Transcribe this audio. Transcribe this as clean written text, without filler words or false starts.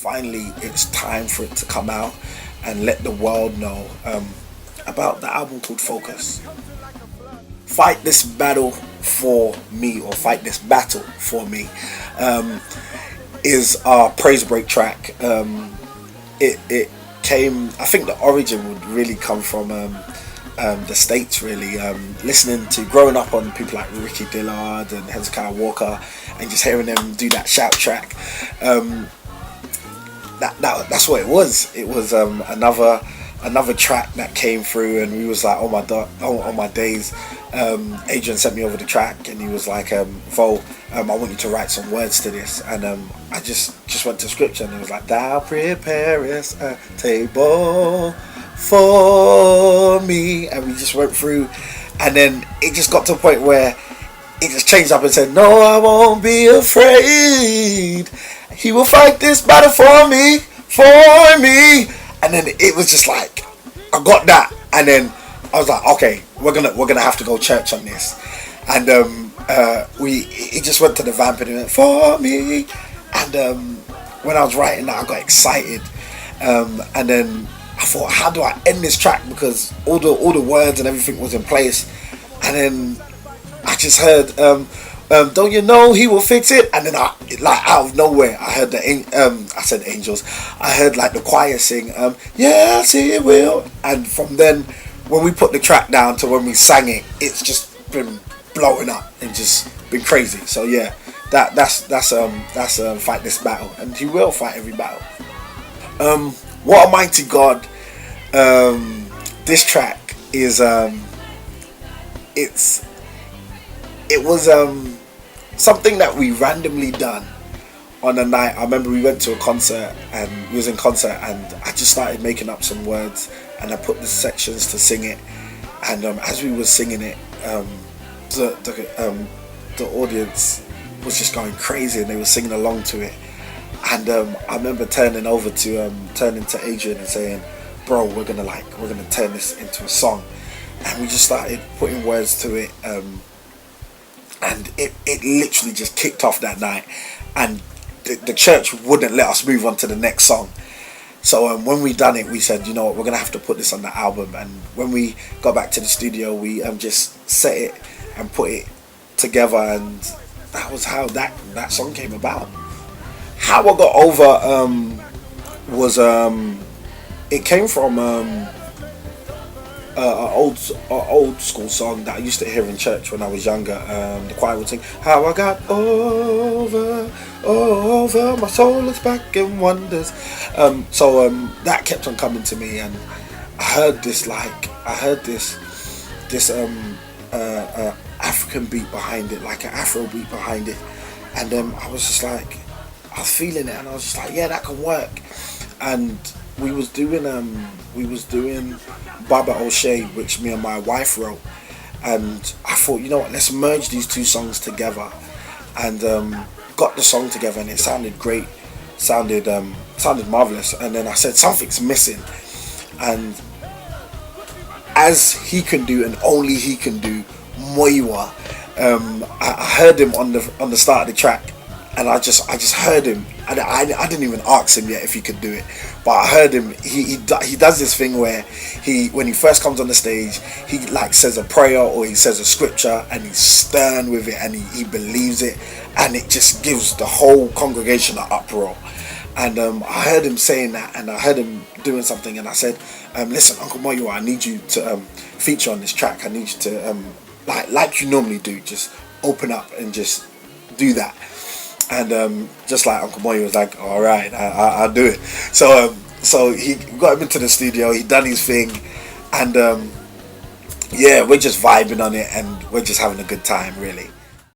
finally it's time for it to come out and let the world know about the album called Focus. Fight This Battle for Me, or Fight This Battle for Me, is our praise break track. It came, I think the origin would really come from the States, really. Listening to, growing up on people like Ricky Dillard and Hezekiah Walker, and just hearing them do that shout track. That's what it was. It was another track that came through, and we was like, oh my days. Adrian sent me over the track, and he was like, Vol, I want you to write some words to this. And I just went to scripture, and it was like, thou preparest a table for me, and we just went through, and then it just got to a point where it just changed up and said, no, I won't be afraid, he will fight this battle for me, and then it was just like, I got that, and then I was like, okay, we're gonna have to go church on this, and it just went to the vamp and it went for me, and when I was writing that, I got excited, and then I thought, how do I end this track, because all the words and everything was in place, and then I just heard don't you know he will fix it, and then like out of nowhere I heard I said angels, I heard like the choir sing yes he will, and from then when we put the track down to when we sang it, it's just been blowing up and just been crazy. So yeah, that's Fight This Battle, and he will fight every battle. What a Mighty God. This track is it was something that we randomly done on a night. I remember we went to a concert, and we was in concert, and I just started making up some words, and I put the sections to sing it, and as we were singing it, the audience was just going crazy, and they were singing along to it, and I remember turning to Adrian and saying, bro, we're gonna turn this into a song, and we just started putting words to it, and it literally just kicked off that night, and the church wouldn't let us move on to the next song. So when we done it, we said, you know what, we're gonna have to put this on the album. And when we got back to the studio, we just set it and put it together, and that was how that song came about. How I got over was it came from an old school song that I used to hear in church when I was younger. The choir would sing, how I got over, my soul is back in wonders. So that kept on coming to me, and I heard this African beat behind it, like an Afro beat behind it, and I was feeling it, and I was just like, yeah, that can work. And we was doing Baba O'Shea, which me and my wife wrote, and I thought, you know what, let's merge these two songs together, and got the song together, and it sounded great, sounded marvelous. And then I said, something's missing, and as he can do, and only he can do, Moiwa, I heard him on the start of the track, and I just heard him, and I didn't even ask him yet if he could do it, but I heard him. He does this thing where when he first comes on the stage, he like says a prayer or he says a scripture, and he's stern with it, and he believes it, and it just gives the whole congregation an uproar. And I heard him saying that, and I heard him doing something, and I said, listen, Uncle Moyo, I need you to feature on this track. I need you to like you normally do, just open up and just do that. And just like Uncle Moyo was like, all right, I'll do it. So he got him into the studio, he done his thing, and yeah, we're just vibing on it, and we're just having a good time, really.